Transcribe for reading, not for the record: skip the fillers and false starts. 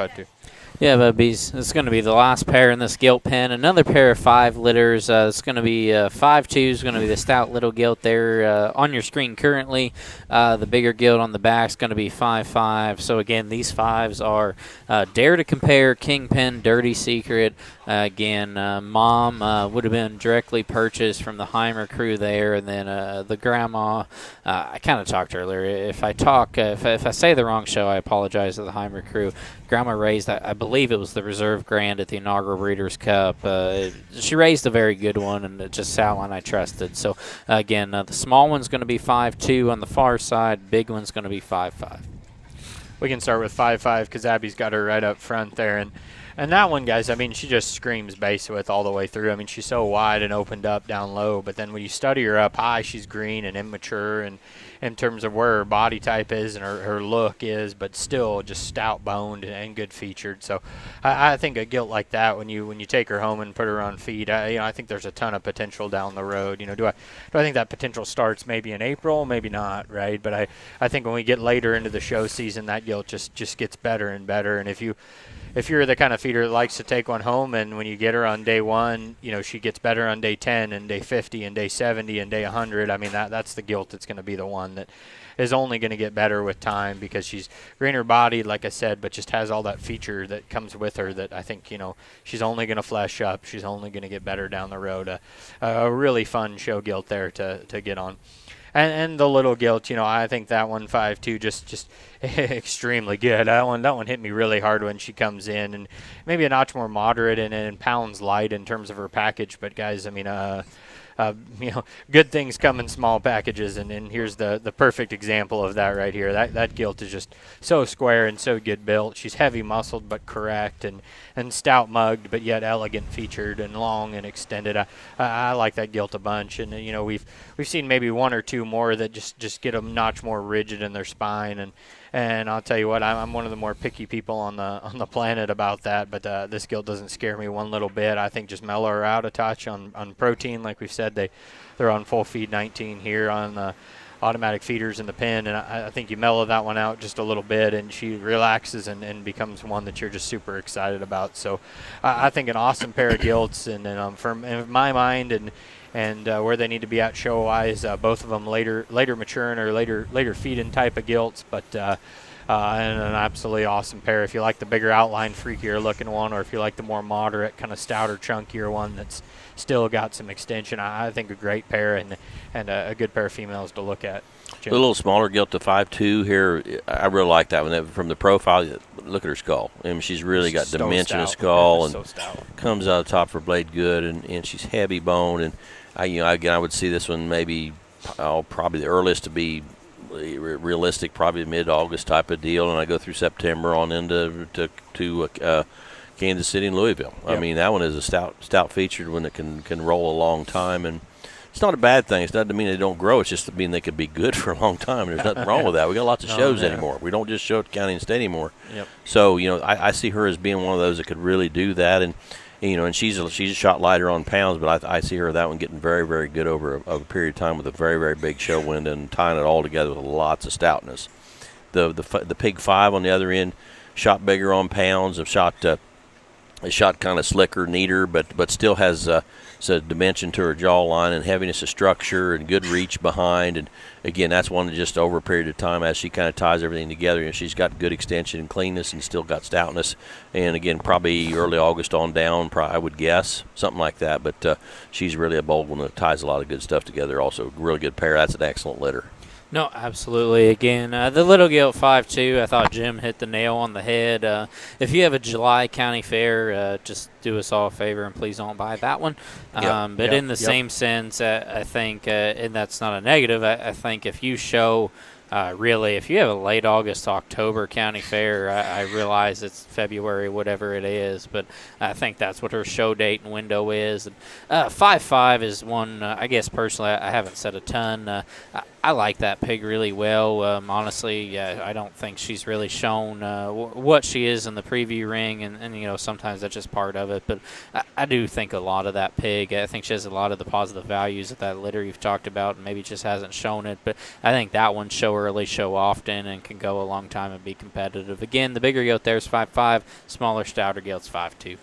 too. Yeah, Bubbies. It's going to be the last pair in this gilt pen. Another pair of 5 litters. It's going to be 5-2 is going to be the stout little gilt there on your screen currently. The bigger gilt on the back is going to be 5-5. So, again, these 5s are Dare to Compare, Kingpin, Dirty Secret. Again, Mom would have been directly purchased from the Heimer crew there. And then the grandma, I kind of talked earlier. If I say the wrong show, I apologize to the Heimer crew. Grandma raised, I believe it was the Reserve Grand at the inaugural Breeders' Cup. She raised a very good one, and it just Sal and I trusted. So, again, the small one's going to be 5-2 on the far side. Big one's going to be 5-5. We can start with 5-5 because Abby's got her right up front there. And that one, guys, I mean, she just screams base width all the way through. I mean, she's so wide and opened up down low. But then when you study her up high, she's green and immature and in terms of where her body type is and her look is, but still just stout-boned and good featured. So I think a gilt like that, when you take her home and put her on feed, I think there's a ton of potential down the road. Do I think that potential starts maybe in April? Maybe not, right? But I think when we get later into the show season, that gilt just gets better and better. And if you're the kind of feeder that likes to take one home, and when you get her on day 1, she gets better on day 10 and day 50 and day 70 and day 100. I mean, that's the gilt that's going to be the one that is only going to get better with time because she's greener bodied, like I said, but just has all that feature that comes with her that I think, she's only going to flesh up. She's only going to get better down the road. A really fun show gilt there to get on. And the little gilt, I think that one 5-2 just extremely good. That one hit me really hard when she comes in, and maybe a notch more moderate and pounds light in terms of her package. But guys, I mean, good things come in small packages, and here's the perfect example of that right here. That gilt is just so square and so good built. She's heavy muscled but correct, and stout mugged but yet elegant featured and long and extended. I like that gilt a bunch, and we've seen maybe one or two more that just get a notch more rigid in their spine, and I'll tell you what, I'm one of the more picky people on the planet about that, but this gilt doesn't scare me one little bit. I think just mellow her out a touch on protein. Like we've said, they're on full feed 19 here on the automatic feeders in the pen, and I think you mellow that one out just a little bit, and she relaxes and becomes one that you're just super excited about. So I think an awesome pair of gilts, and in my mind, and where they need to be at show-wise, both of them later maturing or later feeding type of gilts, but and an absolutely awesome pair. If you like the bigger outline, freakier looking one, or if you like the more moderate, kind of stouter, chunkier one that's still got some extension, I think a great pair and a good pair of females to look at. Jim? A little smaller gilt to 5'2" here. I really like that one. From the profile, look at her skull. I mean, she's really got dimension of skull and comes out of the top of her blade good, and she's heavy boned. And I would see this one maybe probably the earliest to be realistic, probably mid-August type of deal, and I go through September on into Kansas City and Louisville. Yep. I mean, that one is a stout featured one that can roll a long time, and it's not a bad thing. It's not to mean they don't grow. It's just to mean they could be good for a long time. There's nothing wrong with that. We got lots of shows anymore. We don't just show at County and State anymore. Yep. So I see her as being one of those that could really do that, and she's a shot lighter on pounds, but I see her that one getting very, very good over a period of time with a very, very big show wind and tying it all together with lots of stoutness. The Pig 5 on the other end, shot bigger on pounds, shot kind of slicker, neater, but still has a dimension to her jawline and heaviness of structure and good reach behind. And again, that's one that just over a period of time, as she kind of ties everything together, she's got good extension and cleanness and still got stoutness. And again, probably early August on down, I would guess, something like that. But she's really a bold one that ties a lot of good stuff together. Also, really good pair. That's an excellent litter. No, absolutely. Again, the Little Gilt 5-2, I thought Jim hit the nail on the head. If you have a July county fair, just do us all a favor and please don't buy that one. But in the same sense, I think, and that's not a negative, I think if you show really, if you have a late August, October county fair, I realize it's February, whatever it is, but I think that's what her show date and window is. And 5-5 is one, I guess personally, I haven't said a ton. I like that pig really well. Honestly, yeah, I don't think she's really shown what she is in the preview ring, and sometimes that's just part of it. But I do think a lot of that pig. I think she has a lot of the positive values of that litter you've talked about, and maybe just hasn't shown it. But I think that one show early, show often, and can go a long time and be competitive. Again, the bigger goat there is 5'5", smaller, stouter goat's 5'2".